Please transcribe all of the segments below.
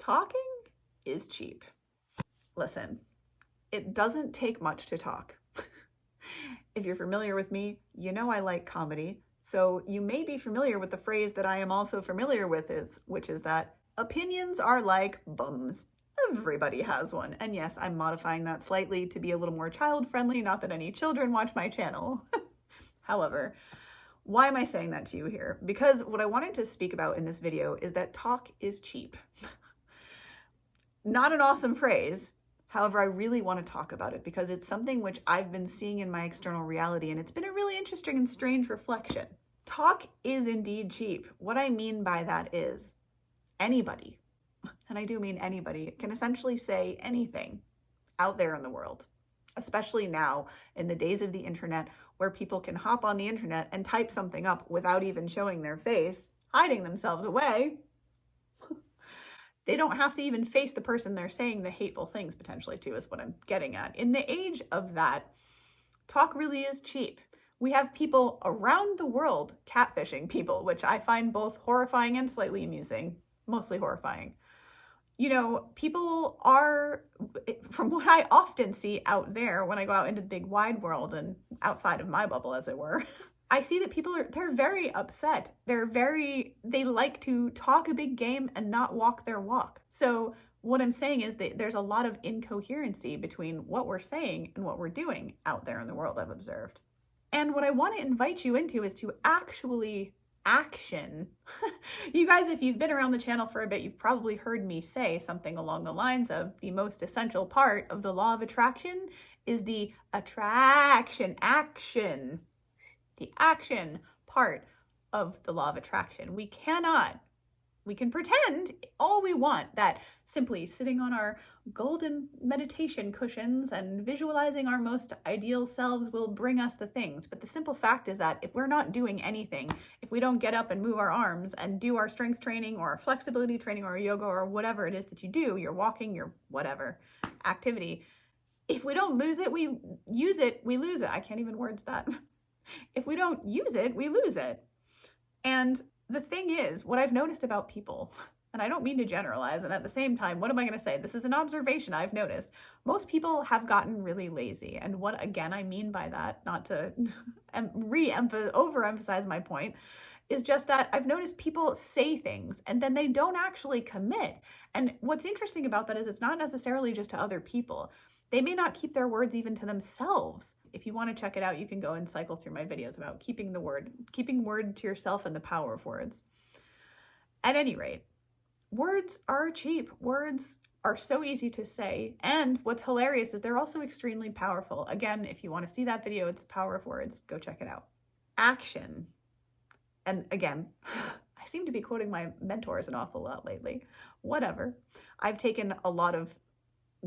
talking is cheap. Listen, it doesn't take much to talk. If you're familiar with me, you know I like comedy, so you may be familiar with the phrase that I am also familiar with, which is that opinions are like bums. Everybody has one. And yes, I'm modifying that slightly to be a little more child-friendly, not that any children watch my channel. However, why am I saying that to you here? Because what I wanted to speak about in this video is that talk is cheap. Not an awesome phrase. However, I really want to talk about it because it's something which I've been seeing in my external reality, and it's been a really interesting and strange reflection. Talk is indeed cheap. What I mean by that is anybody, and I do mean anybody, can essentially say anything out there in the world, especially now in the days of the internet where people can hop on the internet and type something up without even showing their face, hiding themselves away. They don't have to even face the person they're saying the hateful things potentially to, is what I'm getting at. In the age of that, talk really is cheap. We have people around the world catfishing people, which I find both horrifying and slightly amusing, mostly horrifying. You know, people are, from what I often see out there when I go out into the big wide world and outside of my bubble, as it were, I see that people they're very upset. They like to talk a big game and not walk their walk. So what I'm saying is that there's a lot of incoherency between what we're saying and what we're doing out there in the world, I've observed. And what I want to invite you into is to actually action. You guys, if you've been around the channel for a bit, you've probably heard me say something along the lines of the most essential part of the law of attraction is the attraction action. The action part of the law of attraction. We can pretend all we want that simply sitting on our golden meditation cushions and visualizing our most ideal selves will bring us the things. But the simple fact is that if we're not doing anything, if we don't get up and move our arms and do our strength training or our flexibility training or yoga or whatever it is that you do, your walking, your whatever activity, if we don't use it, we lose it. I can't even words that. If we don't use it, we lose it. And the thing is, what I've noticed about people, and I don't mean to generalize, and at the same time, what am I going to say? This is an observation I've noticed. Most people have gotten really lazy. And what, again, I mean by that, not to overemphasize my point, is just that I've noticed people say things and then they don't actually commit. And what's interesting about that is it's not necessarily just to other people. They may not keep their words even to themselves. If you want to check it out, you can go and cycle through my videos about keeping word to yourself and the power of words. At any rate, words are cheap. Words are so easy to say. And what's hilarious is they're also extremely powerful. Again, if you want to see that video, it's Power of Words. Go check it out. Action. And again, I seem to be quoting my mentors an awful lot lately. Whatever. I've taken a lot of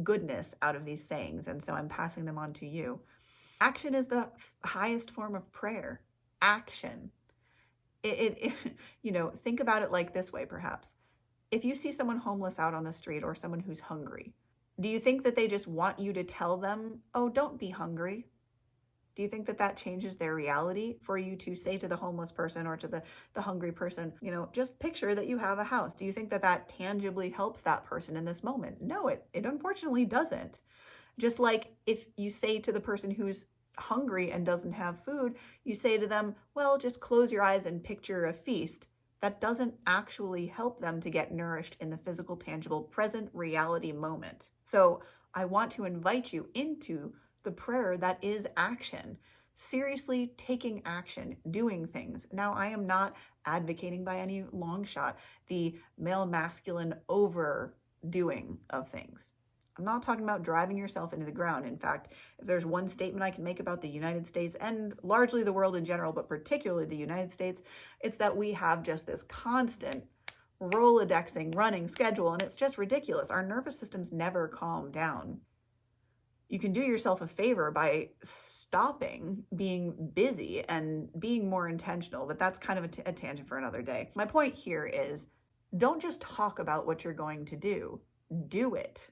goodness out of these sayings, and so I'm passing them on to you. Action is the highest form of prayer. Action. You know, think about it like this way, perhaps. If you see someone homeless out on the street or someone who's hungry, do you think that they just want you to tell them, oh, don't be hungry? Do you think that that changes their reality for you to say to the homeless person or to the hungry person, you know, just picture that you have a house? Do you think that that tangibly helps that person in this moment? No, it unfortunately doesn't. Just like if you say to the person who's hungry and doesn't have food, you say to them, well, just close your eyes and picture a feast. That doesn't actually help them to get nourished in the physical, tangible, present reality moment. So I want to invite you into the prayer that is action. Seriously taking action, doing things. Now, I am not advocating by any long shot the male masculine overdoing of things. I'm not talking about driving yourself into the ground. In fact, if there's one statement I can make about the United States and largely the world in general, but particularly the United States, it's that we have just this constant Rolodexing running schedule, and it's just ridiculous. Our nervous systems never calm down. You can do yourself a favor by stopping being busy and being more intentional, but that's kind of a tangent for another day. My point here is don't just talk about what you're going to do it.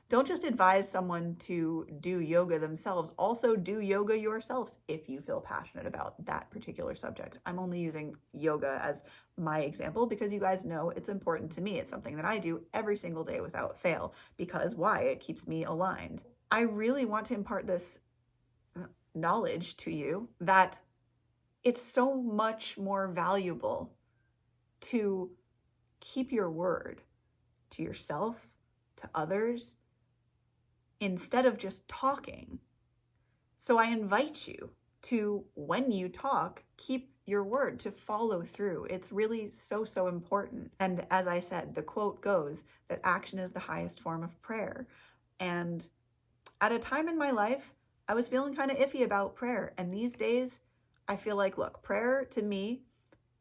Don't just advise someone to do yoga themselves, also do yoga yourselves if you feel passionate about that particular subject. I'm only using yoga as my example because you guys know it's important to me. It's something that I do every single day without fail because why? It keeps me aligned. I really want to impart this knowledge to you that it's so much more valuable to keep your word to yourself, to others, instead of just talking. So I invite you to, when you talk, keep your word, to follow through. It's really so, so important. And as I said, the quote goes that action is the highest form of prayer. And at a time in my life, I was feeling kind of iffy about prayer. And these days, I feel like, look, prayer to me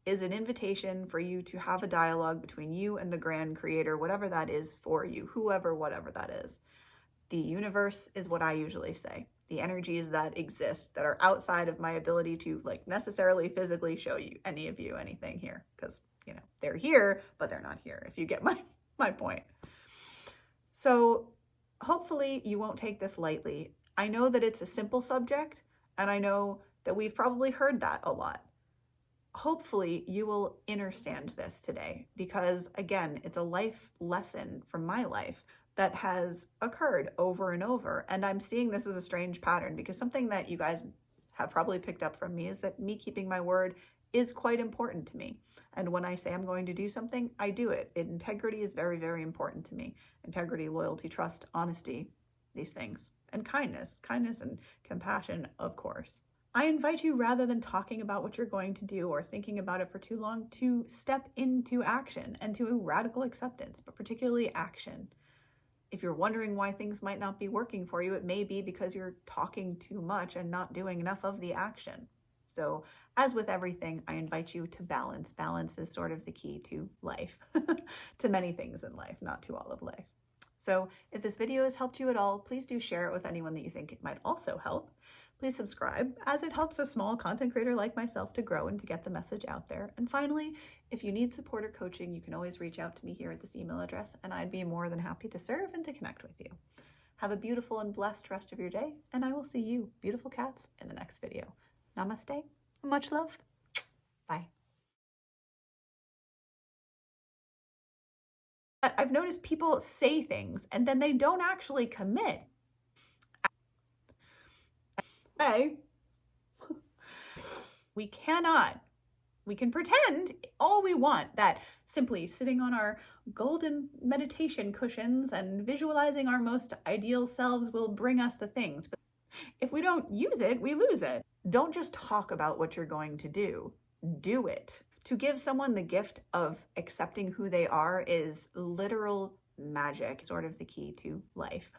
is an invitation for you to have a dialogue between you and the grand creator, whatever that is for you, whoever, whatever that is. The universe is what I usually say. The energies that exist that are outside of my ability to like necessarily physically show you, any of you, anything here, because, you know, they're here, but they're not here, if you get my point. So hopefully you won't take this lightly. I know that it's a simple subject, and I know that we've probably heard that a lot. Hopefully you will understand this today because, again, it's a life lesson from my life that has occurred over and over. And I'm seeing this as a strange pattern because something that you guys have probably picked up from me is that me keeping my word is quite important to me. And when I say I'm going to do something, I do it. Integrity is very, very important to me. Integrity, loyalty, trust, honesty, these things. And kindness and compassion, of course. I invite you, rather than talking about what you're going to do or thinking about it for too long, to step into action and to radical acceptance, but particularly action. If you're wondering why things might not be working for you, it may be because you're talking too much and not doing enough of the action. So as with everything, I invite you to balance. Balance is sort of the key to life, to many things in life, not to all of life. So if this video has helped you at all, please do share it with anyone that you think it might also help. Please subscribe, as it helps a small content creator like myself to grow and to get the message out there. And finally, if you need support or coaching, you can always reach out to me here at this email address, and I'd be more than happy to serve and to connect with you. Have a beautiful and blessed rest of your day, and I will see you, beautiful cats, in the next video. Namaste, much love, bye. I've noticed people say things and then they don't actually commit. We cannot. We can pretend all we want that simply sitting on our golden meditation cushions and visualizing our most ideal selves will bring us the things. But if we don't use it, we lose it. Don't just talk about what you're going to do. Do it. To give someone the gift of accepting who they are is literal magic, sort of the key to life.